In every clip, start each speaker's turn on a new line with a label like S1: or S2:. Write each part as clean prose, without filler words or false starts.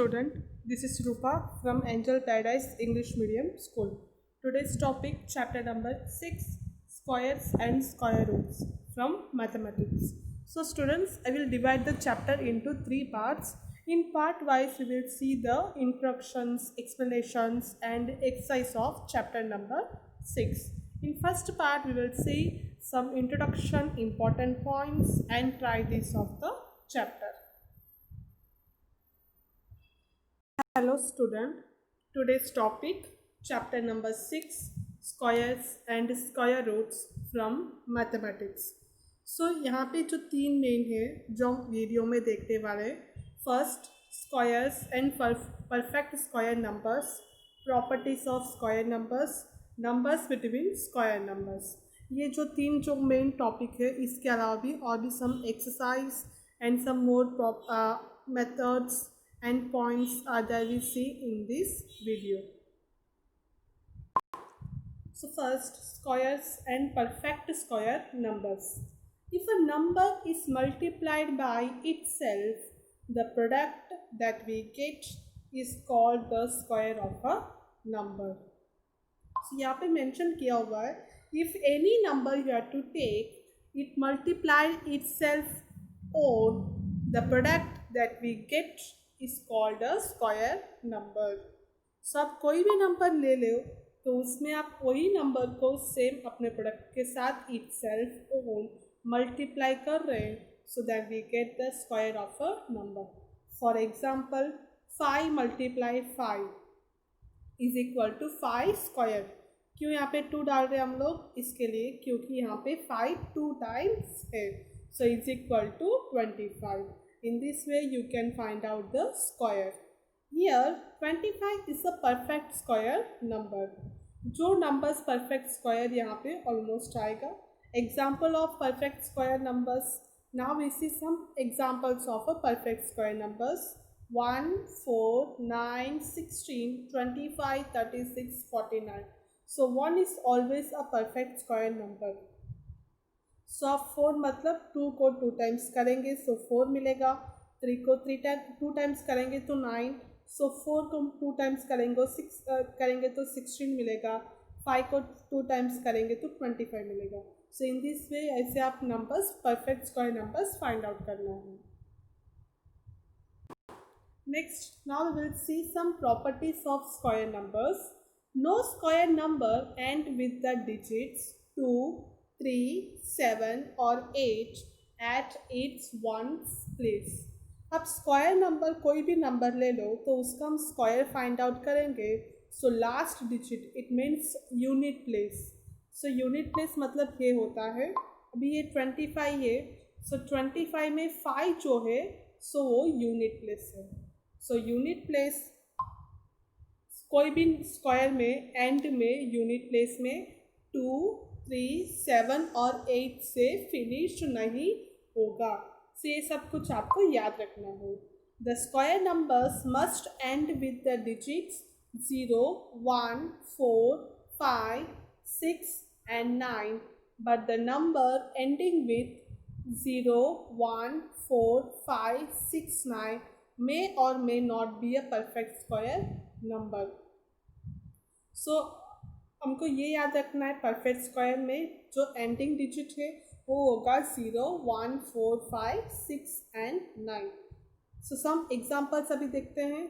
S1: student. This is Rupa from Angel Paradise English Medium School. Today's topic, chapter number 6, Squares and Square Roots from Mathematics. So students, I will divide the chapter into 3 parts. In part wise, we will see the introductions, explanations and exercise of chapter number 6. In first part, we will see some introduction, important points and try this of the chapter. Hello student, today's topic chapter number 6, squares and square roots from mathematics. So यहाँ पे जो 3 main है जो हम video में देखने वाले, first squares and perfect square numbers, properties of square numbers, numbers between square numbers. ये जो 3 जो मेन टॉपिक है, इसके अलावा भी और भी some exercise and some more methods and points that we see in this video. So first, squares and perfect square numbers. If a number is multiplied by itself, the product that we get is called the square of a number. So यहाँ पे mention किया हुआ है, if any number you have to take, it multiplied itself or the product that we get is called a square number. So आप कोई भी number ले लो तो उसमें आप वही नंबर को सेम अपने प्रोडक्ट के साथ itself ओन मल्टीप्लाई कर रहे हैं, so that we get the square of a number. For example, 5 multiply 5 is equal to 5 square. क्यों यहाँ पे 2 डाल रहे हैं हम लोग? इसके लिए क्योंकि यहाँ पे 5 2 times है, so is equal to 25. In this way you can find out the square. Here 25 is a perfect square number. जो numbers perfect square यहाँ पे almost आएगा. Example of perfect square numbers. Now we see some examples of a perfect square numbers. 1, 4, 9, 16, 25, 36, 49. So 1 is always a perfect square number. सो आप 4 मतलब 2 को 2 times करेंगे सो 4 मिलेगा, 3 को 2 टाइम्स करेंगे तो 9, सो 4 को 2 टाइम्स करेंगे तो 16 मिलेगा, 5 को 2 टाइम्स करेंगे तो 25 मिलेगा. सो इन दिस वे ऐसे आप numbers perfect square numbers find out करना है. Next, now we will see some properties of square numbers. No square number end with the digits 2, 3, 7 और 8 at its ones place. अब square number कोई भी number ले लो तो उसका हम स्क्वायर फाइंड आउट करेंगे. So last digit it means unit place. So unit place मतलब ये होता है, अभी ये 25 है, सो 25 में 5 जो है सो वो यूनिट प्लेस है. सो यूनिट प्लेस कोई भी स्क्वायर में एंड में यूनिट प्लेस में 2, 3, 7 और 8 से फिनिश नहीं होगा. सो ये सब कुछ आपको याद रखना है. The square numbers must and with the digits 0, 1, 4, 5, 6 and 9, but the number ending with 0, 1, 4, 5, 6, 9 may or may not be a perfect square number. So हमको ये याद रखना है, परफेक्ट स्क्वायर में जो एंडिंग डिजिट है वो होगा 0, 1, 4, 5, 6 and 9. सो सम एग्जाम्पल्स अभी देखते हैं.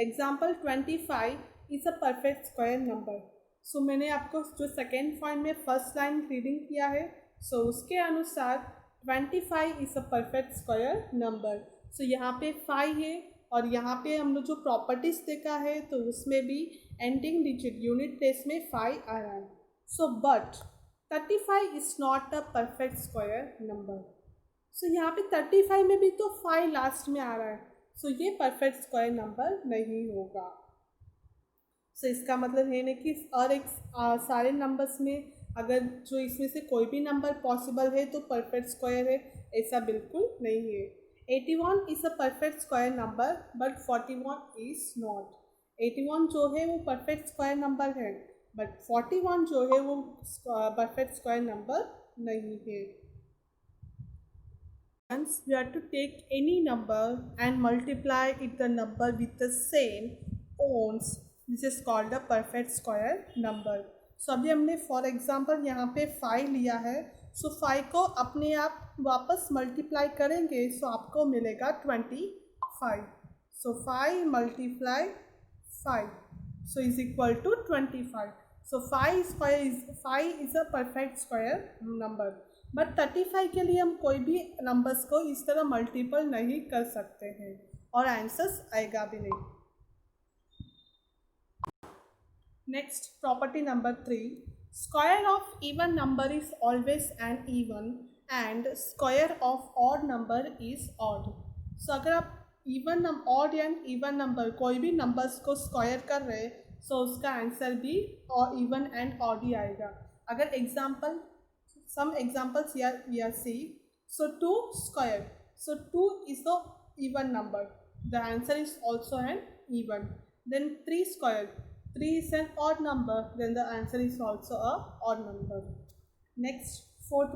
S1: Example 25 is a perfect square number. So मैंने आपको जो सेकेंड पॉइंट में फर्स्ट लाइन रीडिंग किया है, सो उसके अनुसार 25 is a perfect square number. So यहाँ पे 5 है और यहाँ पे हम लोग जो प्रॉपर्टीज़ देखा है तो उसमें भी एंडिंग डिजिट यूनिट प्लेस में 5 आ रहा है. So but 35 is not a perfect square number. So यहाँ पे 35 में भी तो 5 लास्ट में आ रहा है, सो ये परफेक्ट स्क्वायर नंबर नहीं होगा. सो इसका मतलब है ना कि और एक सारे नंबर्स में अगर जो इसमें से कोई भी नंबर पॉसिबल है तो परफेक्ट स्क्वायर है, ऐसा बिल्कुल नहीं है. 81 is a perfect square number but 41 is not. 81 जो है वो परफेक्ट स्क्वायर नंबर है बट 41 जो है वो परफेक्ट स्क्वायर नंबर नहीं है. Once we have to take any number and multiply it the number with the same ones. This is called the perfect square number. So अभी हमने for example यहाँ पे 5 लिया है. सो 5 को अपने आप वापस मल्टीप्लाई करेंगे सो आपको मिलेगा 25. सो 5 multiply 5 so is equal to 25. So 5 is a perfect square number. But 35 के लिए हम कोई भी नंबर्स को इस तरह मल्टीपल नहीं कर सकते हैं और आंसर्स आएगा भी नहीं. Next property number 3. Square of even number is always an even and square of odd number is odd. So अगर आप even odd and even number कोई भी नंबर्स को स्क्वायर कर रहे सो उसका आंसर भी और इवन एंड ऑड ही आएगा. अगर example some examples here we are seeing. So 2 square, so 2 is the even number, the answer is also an even. Then 3 square, 3 is an odd number, then the answer is also a odd number. Next, fourth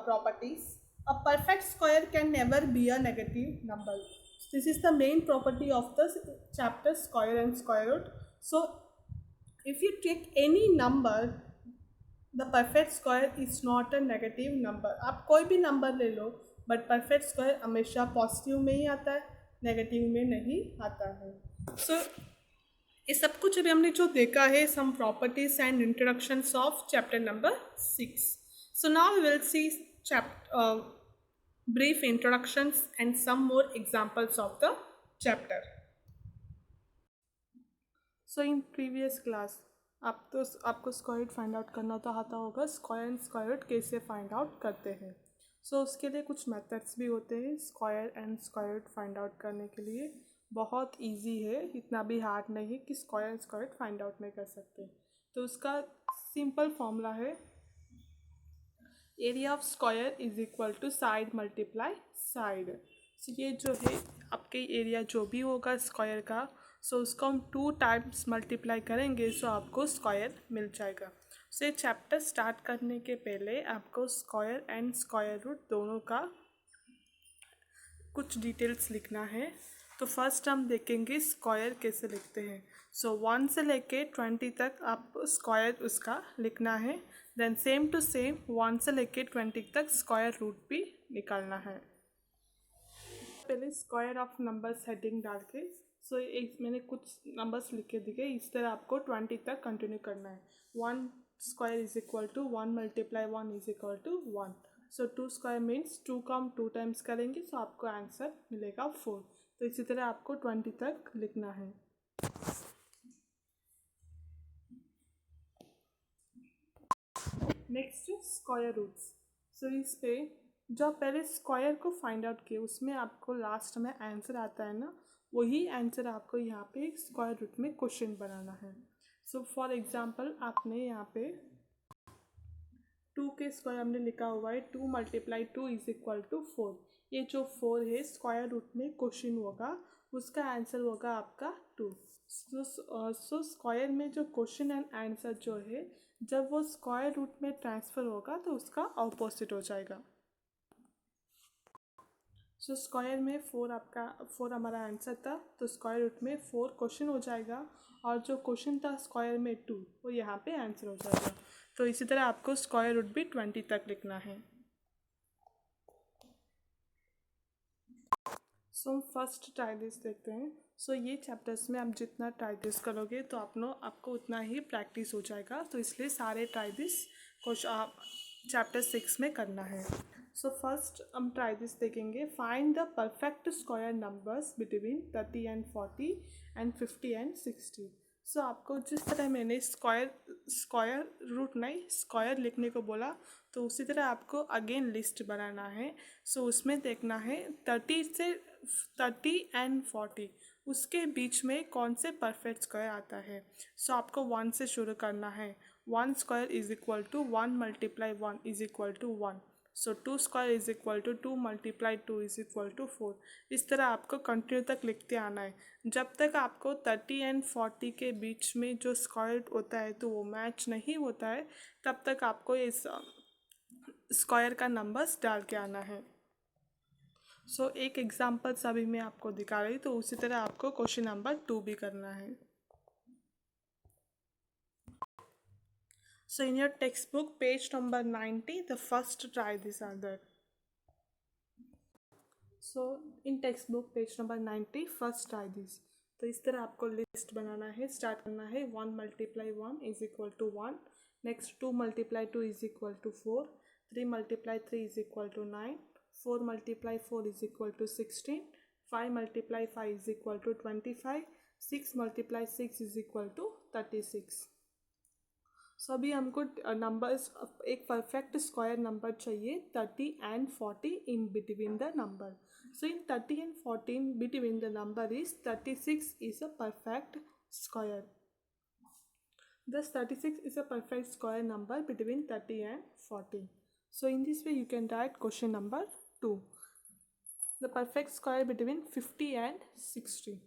S1: properties. A perfect square can never be a negative number. This is the main property of the chapter square and square root. So if you take any number, the perfect square is not a negative number. आप कोई भी number ले लो but perfect square हमेशा positive में ही आता है, negative में नहीं आता है. सो ये सब कुछ अभी हमने जो देखा है some properties and introductions of chapter number 6. So now we will see brief introductions and some more examples of the chapter. So in previous class आपको स्क्वायर रूट फाइंड आउट करना तो आता होगा. स्क्वायर एंड स्क्वायर रूट कैसे find out करते हैं. सो उसके लिए कुछ मेथड्स भी होते हैं square and square root find out करने के लिए. बहुत इजी है, इतना भी हार्ड नहीं है कि square and square root find out नहीं कर सकते. तो उसका सिंपल फॉर्मूला है area of square is equal to side multiply side. So ये जो है आपके एरिया जो भी होगा स्क्वायर का सो उसको हम 2 टाइम्स मल्टीप्लाई करेंगे सो आपको स्क्वायर मिल जाएगा. सो ये चैप्टर स्टार्ट करने के पहले आपको स्क्वायर एंड स्क्वायर रूट दोनों का कुछ डिटेल्स लिखना है. तो फर्स्ट हम देखेंगे स्क्वायर कैसे लिखते हैं. सो 1 से लेके 20 तक आप स्क्वायर उसका लिखना है. देन सेम टू सेम 1 से लेके 20 तक स्क्वायर रूट भी निकालना है. पहले स्क्वायर ऑफ नंबर्स हेडिंग डाल के सो एक मैंने कुछ नंबर्स लिख के दिए. इस तरह आपको 20 तक कंटिन्यू करना है. 1 square is equal to 1 multiply 1 is equal to 1. So 2 square means 2 का हम 2 टाइम्स करेंगे सो आपको आंसर मिलेगा 4. तो इसी तरह आपको 20 तक लिखना है. Next square roots. सो इस पे जो पहले स्क्वायर को फाइंड आउट किए उसमें आपको लास्ट में आंसर आता है ना, वही आंसर आपको यहाँ पे स्क्वायर रूट में क्वेश्चन बनाना है. सो फॉर एग्जांपल आपने यहाँ पे 2 के स्क्वायर हमने लिखा हुआ है 2 मल्टीप्लाई 2 इज इक्वल टू 4. ये जो 4 है स्क्वायर रूट में क्वेश्चन होगा उसका आंसर होगा आपका 2. सो स्क्वायर में जो क्वेश्चन एंड आंसर जो है जब वो स्क्वायर रूट में ट्रांसफ़र होगा तो उसका ऑपोजिट हो जाएगा. सो स्क्वायर में 4 हमारा आंसर था तो स्क्वायर रूट में 4 क्वेश्चन हो जाएगा और जो क्वेश्चन था स्क्वायर में 2 वो यहाँ पे आंसर हो जाएगा. तो इसी तरह आपको स्क्वायर रूट भी 20 तक लिखना है. सो हम फर्स्ट ट्राई दिस देखते हैं. सो ये चैप्टर्स में आप जितना ट्राई दिस करोगे तो आपको उतना ही प्रैक्टिस हो जाएगा. तो इसलिए सारे ट्राई दिस आप चैप्टर 6 में करना है. सो फर्स्ट हम ट्राई दिस देखेंगे. Find the perfect square numbers between 30 and 40 and 50 and 60. सो आपको जिस तरह मैंने स्क्वायर रूट नहीं स्क्वायर लिखने को बोला तो उसी तरह आपको अगेन लिस्ट बनाना है. सो उसमें देखना है 30 एंड 40 उसके बीच में कौन से परफेक्ट स्क्वायर आता है. सो आपको 1 से शुरू करना है. 1 square is equal to 1 multiply 1 is equal to 1. So 2 square is equal to 2 multiply 2 is equal to 4. इस तरह आपको कंटिन्यू तक लिखते आना है. जब तक आपको 30 एंड 40 के बीच में जो स्क्वायर होता है तो वो मैच नहीं होता है तब तक आपको इस स्क्वायर का नंबर्स डाल के आना है. सो एक एग्जाम्पल्स अभी मैं आपको दिखा रही, तो उसी तरह आपको क्वेश्चन नंबर 2 भी करना है. So in your textbook, page number 90, the first try this answer. So in textbook, page number 90, first try this. तो इस तरह आपको लिस्ट बनाना है, स्टार्ट करना है. 1 multiply 1 is equal to 1. Next 2 multiply 2 is equal to 4. 3 multiply 3 is equal to 9. 4 multiply 4 is equal to 16. 5 multiply 5 is equal to 25. 6 multiply 6 is equal to 36. सो अभी हमको numbers एक परफेक्ट स्क्वायर नंबर चाहिए 30 and 40 in between the number. So in 30 and 40 in between the number is 36 is a perfect square. Thus 36 is a perfect square number between 30 and 40. So in this way you can write question number 2. The perfect square between 50 and 60.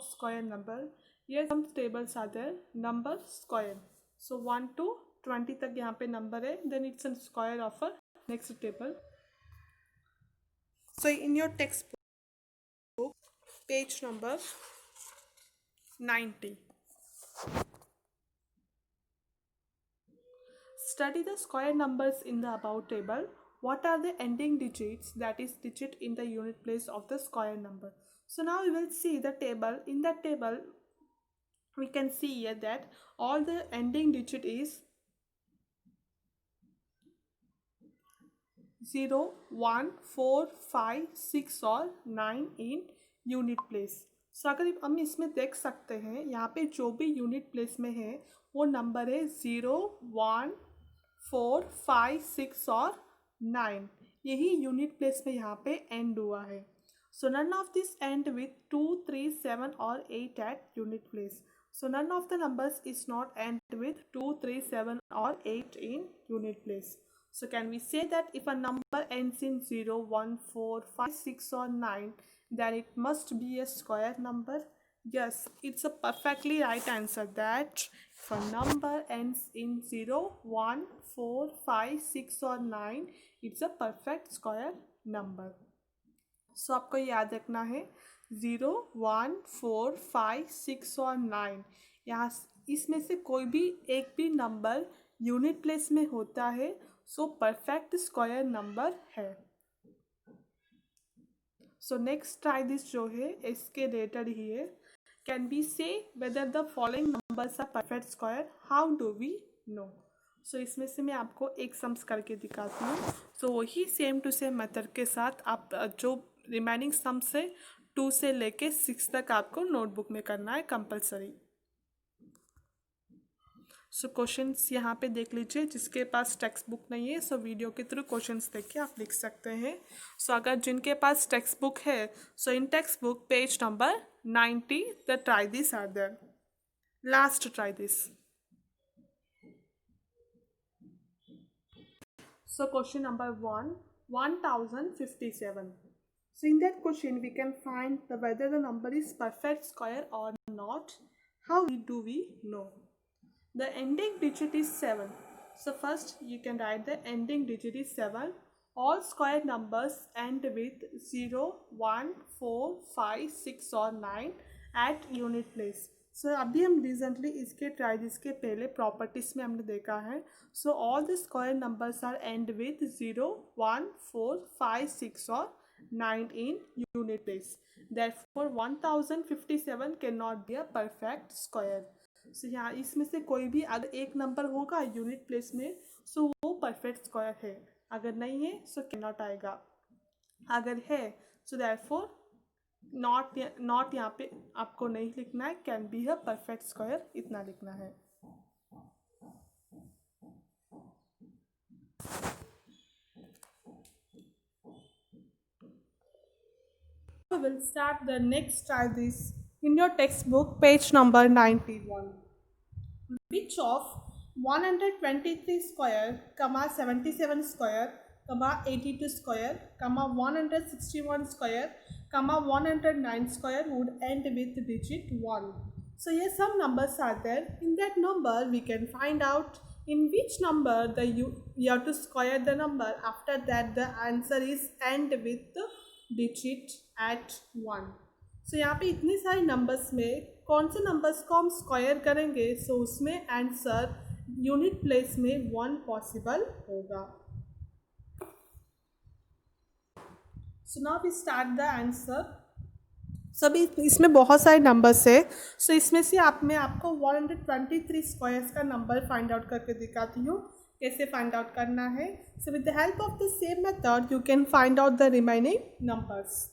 S1: Square number. Here some tables are there. Number square. So 1 to 20 तक यहाँ पे number है. Then it's a square of a next table. So in your textbook, page number 90. Study the square numbers in the above table. What are the ending digits, that is digit in the unit place of the square number? So now we will see the table. In that table we can see here that all the ending digit is 0, 1, 4, 5, 6 और 9 in unit place. So अगर हम इसमें देख सकते हैं, यहाँ पे जो भी यूनिट प्लेस में है वो नंबर है 0, 1, 4, 5, 6 और 9. यही यूनिट प्लेस में यहाँ पे एंड हुआ है. So none of this end with 2, 3, 7 or 8 at unit place. So none of the numbers is not end with 2, 3, 7 or 8 in unit place. So can we say that if a number ends in 0, 1, 4, 5, 6 or 9, then it must be a square number? Yes, it's a perfectly right answer that if a number ends in 0, 1, 4, 5, 6 or 9, it's a perfect square number. So आपको याद रखना है 0, 1, 4, 5, 6 और 9. यहाँ इसमें से कोई भी एक भी नंबर यूनिट प्लेस में होता है, सो परफेक्ट स्क्वायर नंबर है. सो नेक्स्ट ट्राई दिस जो है इसके रिलेटेड ही है. Can be say whether the following numbers are perfect square, how do we know? So इसमें से मैं आपको एक सम्स करके दिखाती हूँ. सो वही सेम टू सेम मेथड के साथ आप जो रिमेनिंग सम्स है 2 से लेके 6 तक आपको नोटबुक में करना है कंपलसरी. सो क्वेश्चंस यहाँ पे देख लीजिए. जिसके पास टेक्स्ट बुक नहीं है सो वीडियो के थ्रू क्वेश्चंस देख के आप लिख सकते हैं. सो अगर जिनके पास टेक्स्ट बुक है so in textbook page number 90 the try this are there. Last try this. So question number 1, 1057. So in that question we can find whether the number is perfect square or not. How do we know? The ending digit is 7. So first you can write the ending digit is 7. All square numbers end with 0, 1, 4, 5, 6 or 9 at unit place. सो अभी हम recently इसके try इसके पहले properties में हमने देखा है. So all the square numbers are end with 0, 1, 4, 5, 6 और 9 in unit place. Therefore 1057 can not be a perfect square. So यहाँ इसमें से कोई भी अगर एक नंबर होगा यूनिट प्लेस में सो वो परफेक्ट स्क्वायर है. अगर नहीं है सो कैन नॉट आएगा. अगर है सो देयरफॉर नॉट यहाँ पे आपको नहीं लिखना है. Can B a perfect square इतना लिखना है. We will start the next try this in your textbook page number 91. Which of 123 square, 77 square, 82 square, 161 square, comma 109 square would end with digit 1. So here some numbers are there. In that number we can find out in which number you have to square the number. After that the answer is end with the digit at 1. So यहाँ पे इतने सारे numbers में कौन से numbers को हम square करेंगे, सो उसमें आंसर यूनिट प्लेस में 1 पॉसिबल होगा. So now we start the answer. सभी इसमें बहुत सारे नंबर्स है. सो इसमें से मैं आपको 123 स्क्वायर्स का नंबर फाइंड आउट करके दिखाती हूँ कैसे फाइंड आउट करना है. So with the help of the same method you can find out the remaining numbers.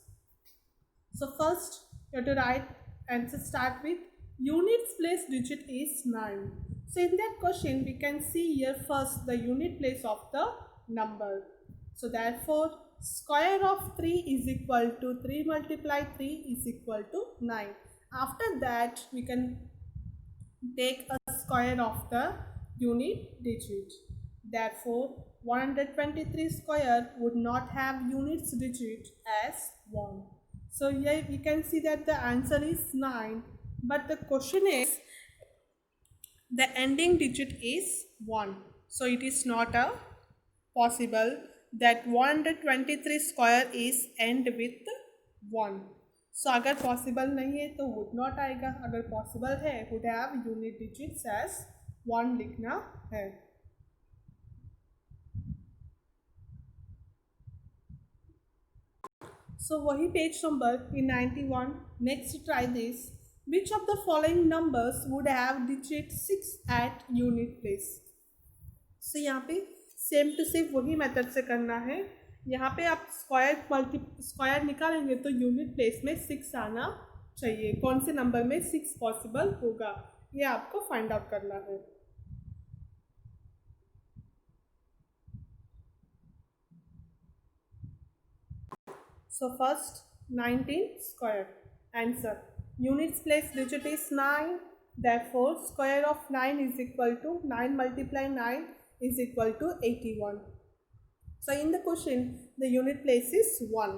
S1: So first you have to write answer start with units place digit is 9. So in that question we can see here first the unit place of the number. So therefore square of 3 is equal to 3 multiply 3 is equal to 9. After that we can take a square of the unit digit. Therefore 123 square would not have units digit as 1. So here we can see that the answer is 9. But the question is the ending digit is 1. So it is not a possible that 123 square is end with 1. So अगर possible नहीं है तो would not आएगा. अगर possible है would have unit digits as 1 लिखना है. So वही page number in 91. Next try this. Which of the following numbers would have digit 6 at unit place? So यहाँ पे सेम टू सेम वही मेथड से करना है. यहाँ पे आप स्क्वायर निकालेंगे तो यूनिट प्लेस में 6 आना चाहिए. कौन से नंबर में 6 पॉसिबल होगा ये आपको फाइंड आउट करना है. So first 19 square. Answer. Units place digit is 9. Therefore square of 9 is equal to 9 multiply 9 is equal to 81. So in the question the unit place is 1.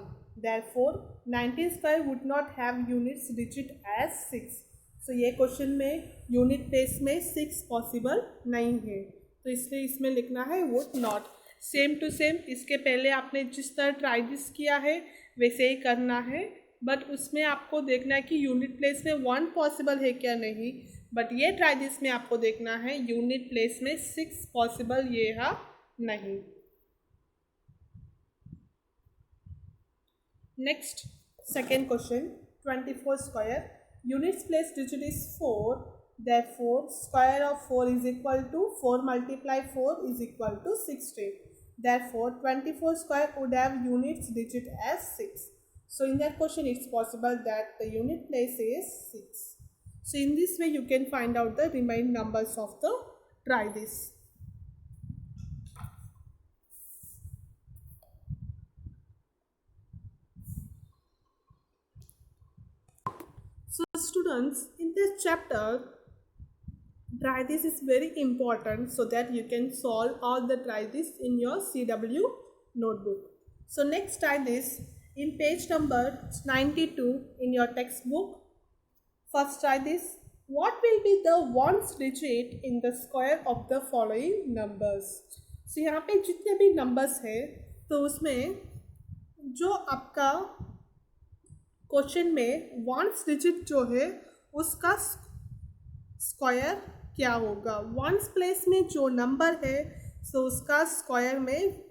S1: Therefore 19 square would not have units digit as 6. So ये question में unit place में 6 possible नहीं है तो इसलिए इसमें लिखना है would not. Same to same इसके पहले आपने जिस तरह ट्राई दिस किया है वैसे ही करना है. बट उसमें आपको देखना है कि यूनिट प्लेस में 1 पॉसिबल है क्या नहीं. बट ये ट्राई दिस में आपको देखना है यूनिट प्लेस में 6 पॉसिबल ये है नहीं. Next second question 24 square. Units place digit is 4. therefore square of 4 is equal to 4 multiply 4 is equal to 16. Therefore 24 square would have units digit as 6. So in that question it's possible that the unit place is 6. So in this way you can find out the remaining numbers of the try this. So students, in this chapter try this is very important so that you can solve all the try this in your CW notebook. So next try this in page number 92 in your textbook. First try this. What will be the ones digit in the square of the following numbers? So यहाँ पे जितने भी numbers है तो उसमें जो आपका question में वंस डिजिट जो है उसका स्क्वायर क्या होगा. वंस प्लेस में जो नंबर है तो उसका स्क्वायर में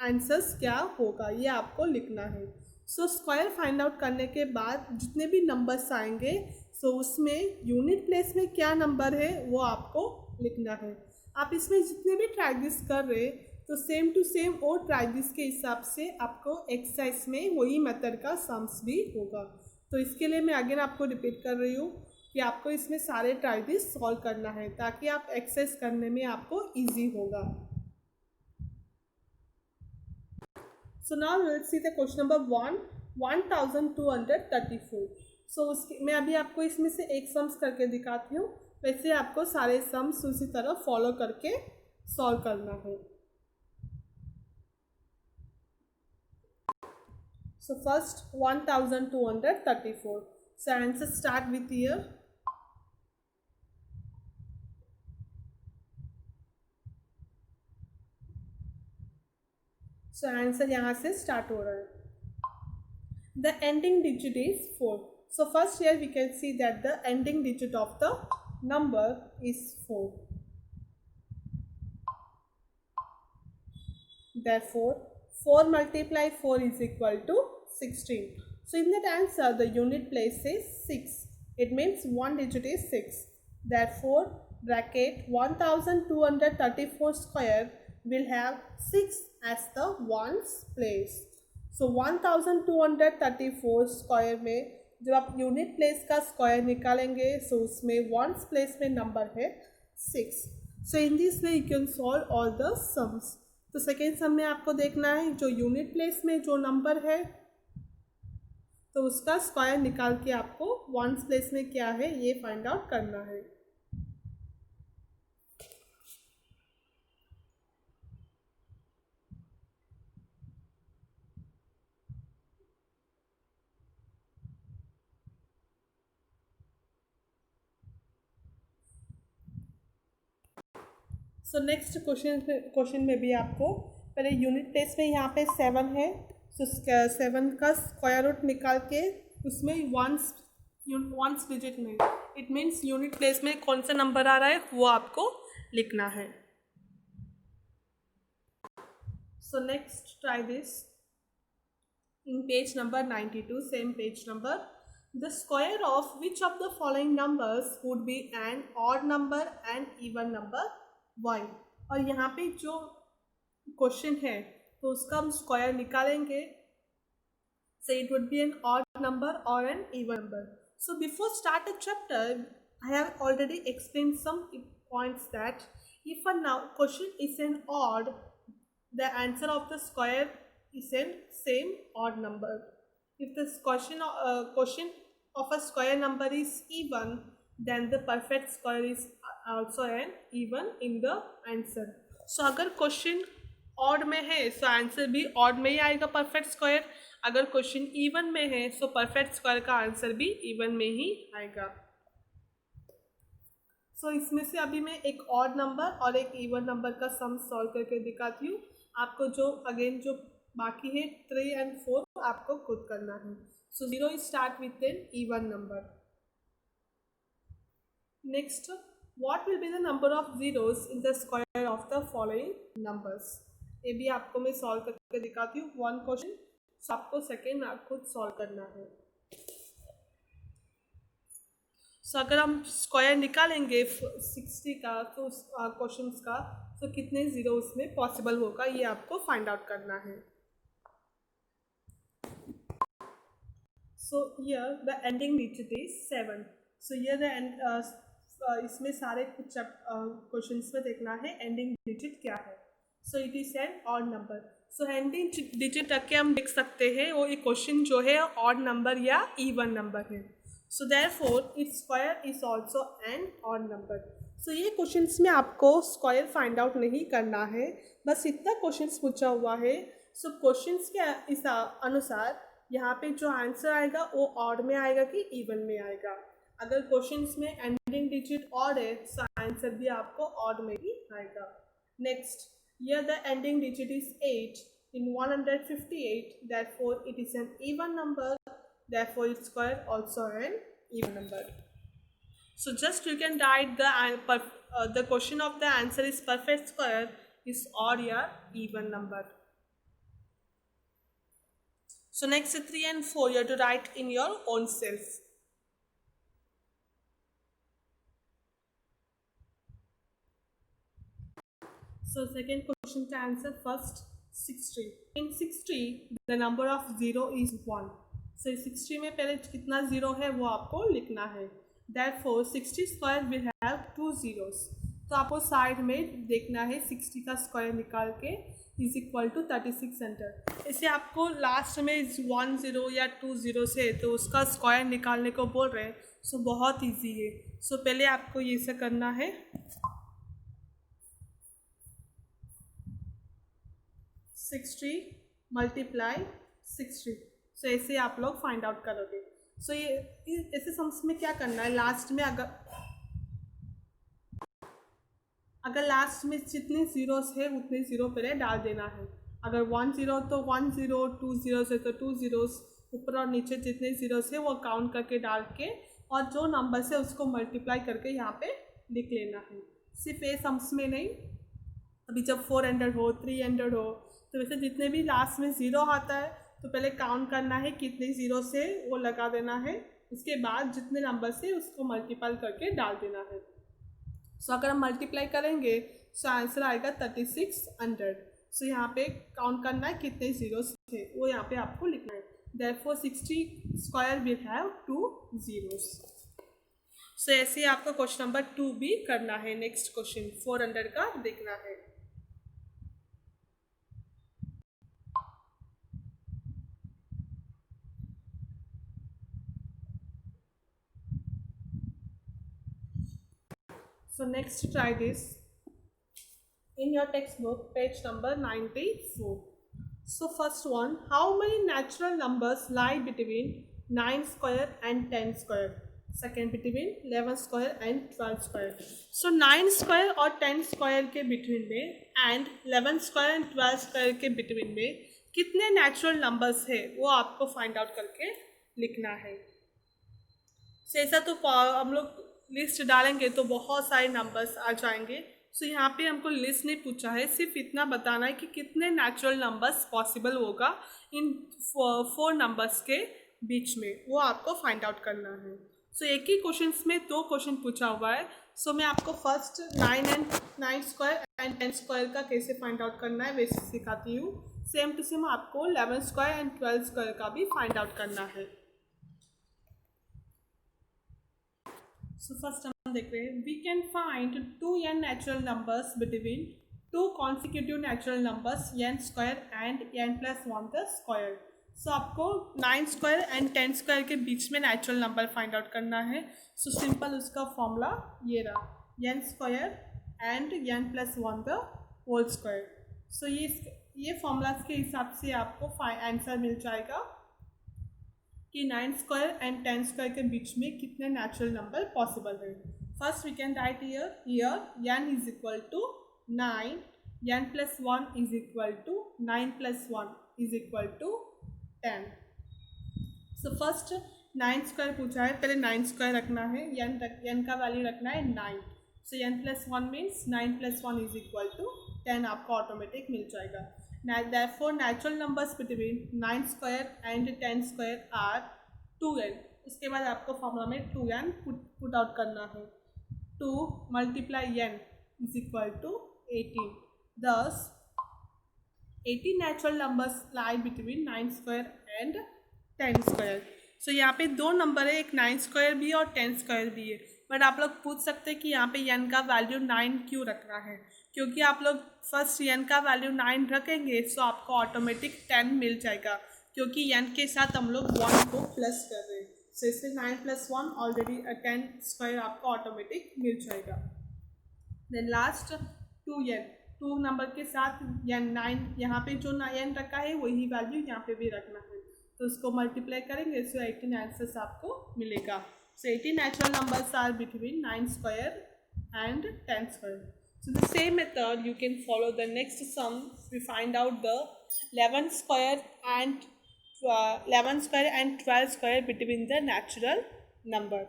S1: आंसर्स क्या होगा ये आपको लिखना है. सो स्क्वायर फाइंड आउट करने के बाद जितने भी नंबर्स आएंगे सो उसमें यूनिट प्लेस में क्या नंबर है वो आपको लिखना है. आप इसमें जितने भी ट्राइदिस कर रहे तो सेम टू सेम और ट्राइदिस के हिसाब से आपको एक्सरसाइज में वही मेथड का सम्स भी होगा. तो इसके लिए मैं अगेन आपको रिपीट कर रही हूँ कि आपको इसमें सारे ट्राइदिस सॉल्व करना है ताकि आप एक्सरसाइज करने में आपको ईजी होगा. So now we will see the question number 1, 1234. So उसके मैं अभी आपको इसमें से एक सम्स करके दिखाती हूँ. वैसे आपको सारे सम्स उसी तरह फॉलो करके सॉल्व करना है. So first 1234. So answer start with here. So answer यहाँ से स्टार्ट हो रहा है. The ending digit is 4. So first here we can see that the ending digit of the number is 4. Therefore 4 multiply 4 is equal to 16. So in that answer the unit place is 6. It means one digit is 6. Therefore bracket 1234 square will have 6 as the ones place. So 1234 square में जब आप unit place का square निकालेंगे so उसमें ones place में number है 6. So in this way you can solve all the sums. तो second sum में आपको देखना है जो यूनिट प्लेस में जो नंबर है तो उसका स्क्वायर निकाल के आपको वंस प्लेस में क्या है ये फाइंड आउट करना है. सो नेक्स्ट क्वेश्चन में भी आपको पहले यूनिट प्लेस में यहाँ पे 7 है. सो 7 का स्क्वायर रूट निकाल के उसमें वंस डिजिट में इट मीन्स यूनिट प्लेस में कौन सा नंबर आ रहा है वो आपको लिखना है. So next try this in page number 92, same page number. The square of which of the following numbers would be an odd number and even number? Why? और यहाँ पे जो क्वेश्चन है तो उसका हम स्क्वायर निकालेंगे. So it would be an odd number or an even number. So before start the chapter, I have already explained some points that if a now question is an odd, the answer of the square is an same odd number. If this question of a square number is even, then the perfect square is also an even in the answer. So अगर question odd में है so answer भी odd में ही आएगा perfect square. अगर question even में है so perfect square का आंसर भी इवन में ही आएगा. सो इसमें से अभी मैं एक ऑड नंबर और एक इवन नंबर का सम सॉल्व करके दिखाती हूँ आपको. जो अगेन जो बाकी है 3 and 4 आपको खुद करना है. सो 0 start with an even number. Next what will be the number of zeros in the square of the following numbers? ये भी आपको मैं सॉल्व करके दिखाती हूँ. वन क्वेश्चन सो आपको सेकेंड आप खुद सॉल्व करना है. सो अगर हम स्क्वायर निकालेंगे 60 का तो क्वेश्चन का तो कितने जीरो उसमें पॉसिबल होगा ये आपको फाइंड आउट करना है. So here the ending digit is 7. So here the इसमें सारे कुछ क्वेश्चंस में देखना है एंडिंग डिजिट क्या है. So it is an odd number. So ending digit रख के हम देख सकते हैं वो ये क्वेश्चन जो है ऑड नंबर या इवन नंबर है. So therefore its square is also an odd number. So ये क्वेश्चंस में आपको स्क्वायर फाइंड आउट नहीं करना है, बस इतना क्वेश्चंस पूछा हुआ है. सो क्वेश्चंस के इस अनुसार यहाँ पे जो आंसर आएगा वो ऑड में आएगा कि इवन में आएगा. अगर क्वेश्चंस में एंडिंग डिजिट ऑड है तो आंसर भी आपको ऑड में ही आएगा. Next here the ending digit is 8 in 158, therefore it is an even number, therefore its square also an even number. So just you can write the question of the answer is perfect square is odd or even number. So next 3 and 4 you have to write in your own self. So second question to answer first 60. In 60 the number of 0 is 1. So 60 में पहले कितना zero है वो आपको लिखना है. Therefore 60 square will have 2 zeros. तो आपको साइड में देखना है 60 का स्क्वायर निकाल के इज इक्वल टू 36 एंटर. इसे आपको लास्ट में 1 0 या 2 0 से तो उसका स्क्वायर निकालने को बोल रहे हैं. सो बहुत इजी है. सो पहले आपको ये से करना है 60 multiply 60. सो ऐसे आप लोग फाइंड आउट करोगे। सो ये ऐसे सम्स में क्या करना है, लास्ट में अगर लास्ट में जितने जीरोस है उतने जीरो पहले डाल देना है। अगर 1 0 तो 1 0, 2 जीरोस है तो 2 जीरोस, ऊपर और नीचे जितने जीरोस है वो काउंट करके डाल के और जो नंबर है उसको मल्टीप्लाई करके यहाँ पे लिख लेना है। सिर्फ ये सम्स में नहीं, अभी जब 400 हो 300 हो तो वैसे जितने भी लास्ट में ज़ीरो आता है तो पहले काउंट करना है कितने ज़ीरो से वो लगा देना है, उसके बाद जितने नंबर से उसको मल्टीप्लाई करके डाल देना है। सो अगर हम मल्टीप्लाई करेंगे तो आंसर आएगा 3600। सो यहाँ पे काउंट करना है कितने जीरोस थे वो यहाँ पे आपको लिखना है। Therefore 60 square will have 2 zeros. So ऐसे ही आपको क्वेश्चन नंबर 2 भी करना है। नेक्स्ट क्वेश्चन 400 का देखना है। So next try this in your textbook, page number 94. So first one, how many natural numbers lie between 9 square and 10 square? Second, between 11 square and 12 square. So 9 square और 10 square के between में and 11 square and 12 square के between में कितने natural numbers है वो आपको find out करके लिखना है। से ऐसा तो हम लोग लिस्ट डालेंगे तो बहुत सारे नंबर्स आ जाएंगे। सो यहाँ पे हमको लिस्ट नहीं पूछा है, सिर्फ इतना बताना है कि कितने नेचुरल नंबर्स पॉसिबल होगा इन 4 नंबर्स के बीच में, वो आपको फाइंड आउट करना है। सो एक ही क्वेश्चन में 2 क्वेश्चन पूछा हुआ है। सो मैं आपको फर्स्ट 9 स्क्वायर एंड 10 स्क्वायर का कैसे फाइंड आउट करना है वैसे सिखाती हूँ। सेम टू सेम आपको 11 स्क्वायर एंड 12 स्क्वायर का भी फाइंड आउट करना है। सो फर्स्ट हम देख रहे हैं, we can find 2n natural numbers between 2 consecutive natural numbers n square and n+1 the square. So आपको 9 स्क्वायर एंड 10 स्क्वायर के बीच में नेचुरल नंबर फाइंड आउट करना है। सो सिंपल उसका फॉर्मूला ये रहा, n square and n+1 the whole square. So ये फॉर्मूलाज के हिसाब से आपको आंसर मिल जाएगा कि 9 स्क्वायर एंड 10 स्क्वायर के बीच में कितने नेचुरल नंबर पॉसिबल है। First we can write here n is equal to 9, n+1 is equal to 9+1 is equal to 10। So first 9 square पूछा है, पहले 9 स्क्वायर रखना है, n का वैल्यू रखना है 9। So n+1 means 9+1 is equal to 10 आपको ऑटोमेटिक मिल जाएगा। Therefore, natural numbers between 9 square and 10 square are 2n। उसके बाद आपको फॉर्मूला में 2n पुट आउट करना है। 2 multiply n is equal to 18। Thus 18 natural numbers lie between 9 square and 10 square। सो यहाँ पे 2 नंबर है, एक 9 स्क्वायर भी है और 10 स्क्वायर भी है। बट आप लोग पूछ सकते हैं कि यहाँ पे n का वैल्यू 9 क्यों रखना है, क्योंकि आप लोग फर्स्ट n का वैल्यू 9 रखेंगे सो आपको ऑटोमेटिक 10 मिल जाएगा, क्योंकि n के साथ हम लोग 1 को प्लस कर रहे हैं। सो इससे 9+1 ऑलरेडी 10 स्क्वायर आपको ऑटोमेटिक मिल जाएगा। देन लास्ट 2 नंबर के साथ n 9, यहाँ पे जो n रखा है वही वैल्यू यहाँ पे भी रखना है, तो उसको मल्टीप्लाई करेंगे सो 18 आंसर्स आपको मिलेगा। So 18 natural numbers are between 9 square and 10 square। So the same method you can follow the next sum. We find out the 11 square and 12 square between the natural number.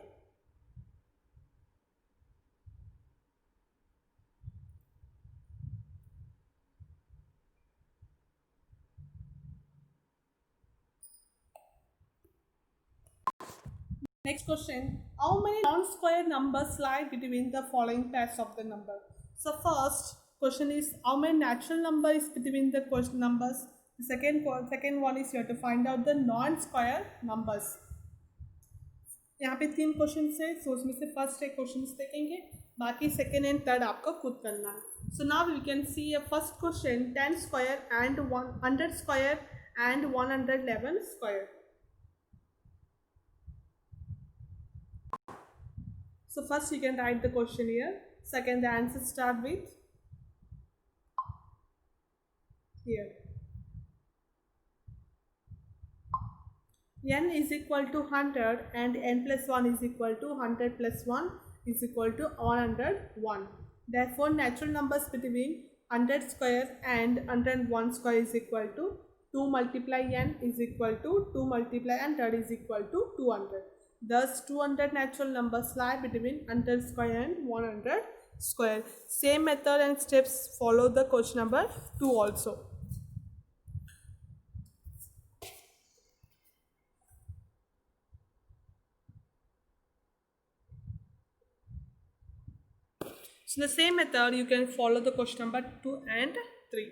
S1: Next question, how many non-square numbers lie between the following pairs of the number? So first question is how many natural number is between the question numbers. The second one is you have to find out the non-square numbers. यहाँ पे 3 question है, सो उसमें से first एक question देखेंगे, बाकी second and third आपको खुद करना है। So now we can see a first question 10 square and 100 square and 111 square. So first you can write the question here. Second, the answer start with here. n is equal to 100 and n plus 1 is equal to 100 plus 1 is equal to 101. Therefore, natural numbers between 100 square and 101 square is equal to 2 multiply n is equal to 2 multiply 100 is equal to 200. Thus, 200 natural numbers lie between 100 square and 100 square. Same method and steps follow the question number 2 also. So the same method you can follow the question number 2 and 3.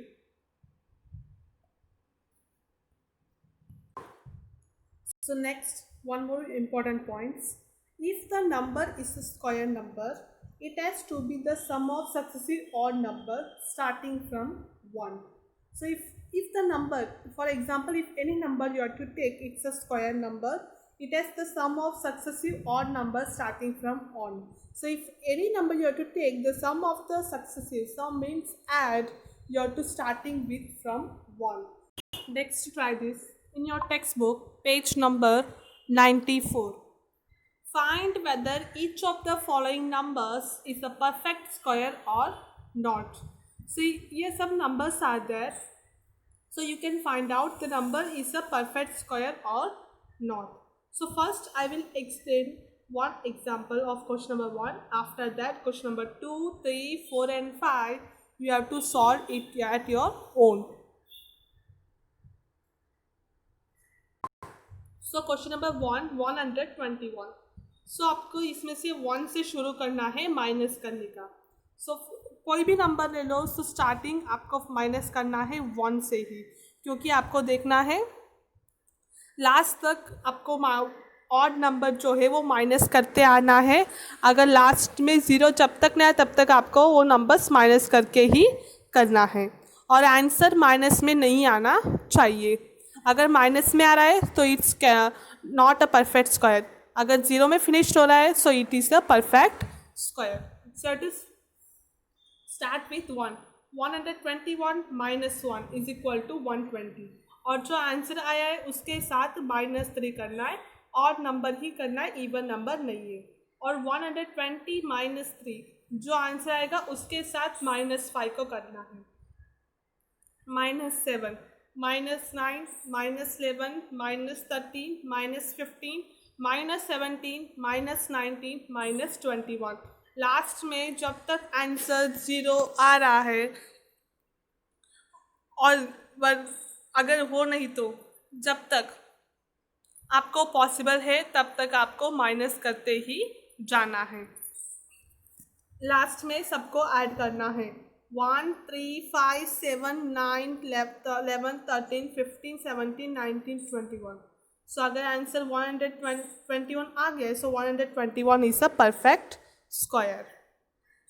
S1: So next, one more important points. If the number is a square number, it has to be the sum of successive odd numbers starting from 1. So if the number, for example, if any number you have to take, it's a square number, it has the sum of successive odd numbers starting from 1. So if any number you have to take, the sum of the successive, sum means add, you have to starting with from 1. Next, try this. In your textbook, page number 94. Find whether each of the following numbers is a perfect square or not. So here some numbers are there. So you can find out the number is a perfect square or not. So first I will explain one example of question number 1. After that, question number 2, 3, 4 and 5, you have to solve it at your own. So question number 121. सो आपको इसमें से 1 से शुरू करना है minus करने का. सो कोई भी नंबर ले लो, सो स्टार्टिंग आपको माइनस करना है 1 से ही, क्योंकि आपको देखना है लास्ट तक आपको ऑड नंबर जो है वो माइनस करते आना है. अगर लास्ट में 0 जब तक नहीं आए तब तक आपको वो नंबर्स माइनस करके ही करना है, और आंसर माइनस में नहीं आना चाहिए. अगर माइनस में आ रहा है तो it's not a perfect square. अगर 0 में फिनिश हो रहा है so it is a perfect square. So it is start with 1. 121 minus 1 is equal to 120, और जो आंसर आया है उसके साथ -3 करना है, और नंबर ही करना है, इवन नंबर नहीं है. और 120 माइनस 3 जो आंसर आएगा उसके साथ -5 को करना है. -7, -9, -11, -13, -15, -17, -19, -21. लास्ट में जब तक आंसर 0 आ रहा है, और अगर वो नहीं तो जब तक आपको पॉसिबल है तब तक आपको माइनस करते ही जाना है. लास्ट में सबको ऐड करना है. 1, 3, 5, 7, 9, 11, 13, 15, 17, 19, 21. सो अगर आंसर 121 आ गया सो 121 इज अ परफेक्ट स्क्वायर.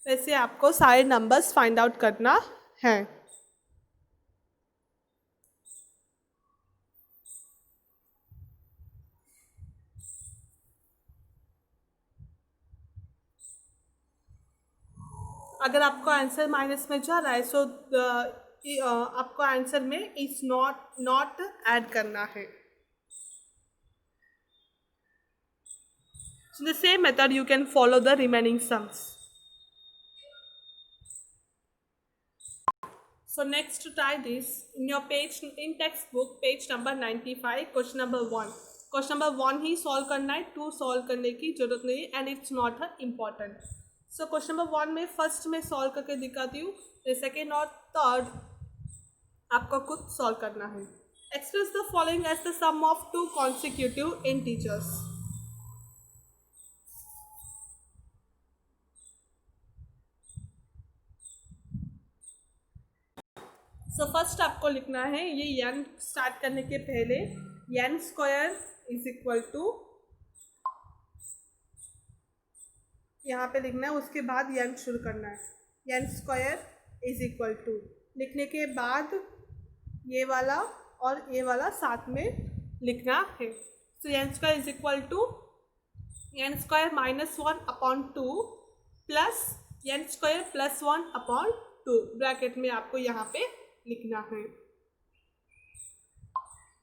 S1: वैसे आपको सारे नंबर्स फाइंड आउट करना है. अगर आपको आंसर माइनस में जा रहा है सो आपको आंसर में इज नॉट ऐड करना है. So in the same method you can follow the remaining sums. So next to try this, in your page in textbook page number 95, question number 1. Question number 1 he solve करना है, 2 solve करने की जरूरत नहीं है, and it's not important. So question number 1 में first में solve करके दिखाती हूँ, सेकेंड और थर्ड आपको खुद solve करना है. Express the following as the sum of 2 consecutive integers. So first आपको लिखना है, ये n स्टार्ट करने के पहले n square is equal to यहाँ पे लिखना है, उसके बाद n शुरू करना है. n square is equal to लिखने के बाद ये वाला और ये वाला साथ में लिखना है. So n square is equal to n square -1/2 plus n square +1/2 bracket में आपको यहाँ पे लिखना है.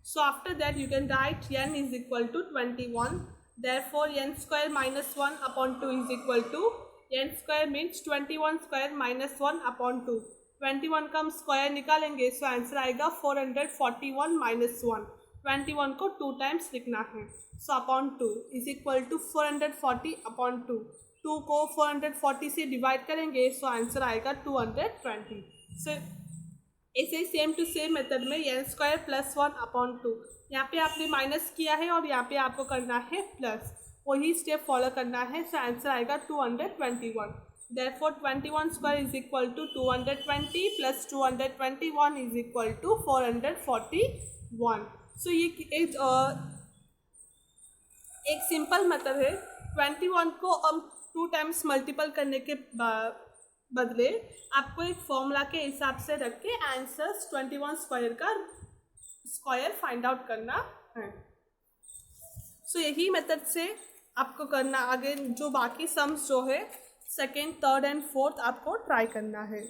S1: So after that you can write n is equal to 21. Therefore n square minus 1 upon 2 is equal to, n square means 21 square minus 1 upon 2. 21 का हम square निकालेंगे, so answer आएगा 441 माइनस 1. 21 को 2 टाइम्स लिखना है, so upon 2 is equal to 440 upon 2. 2 को 440 से divide करेंगे, सो आंसर आएगा 220. सो ऐसे ही सेम टू सेम मेथड में एन स्क्वायर प्लस 1 अपॉन 2, यहाँ पे आपने माइनस किया है और यहाँ पे आपको करना है प्लस, वही स्टेप फॉलो करना है. सो आंसर आएगा 221. Therefore 21 square is equal to 220 plus 221 is equal to 441. So ये एक सिंपल मेथड है. 21 को हम 2 टाइम्स मल्टीपल करने के बदले आपको एक फॉर्मूला के हिसाब से रख के आंसर्स 21 स्क्वायर का स्क्वायर फाइंड आउट करना है. सो यही मेथड से आपको करना, आगे जो बाकी सम्स जो है सेकेंड, थर्ड एंड फोर्थ आपको ट्राई करना है.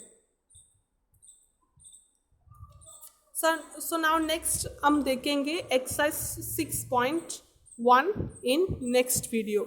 S1: सो नाउ नेक्स्ट हम देखेंगे एक्सरसाइज 6.1 इन नेक्स्ट वीडियो.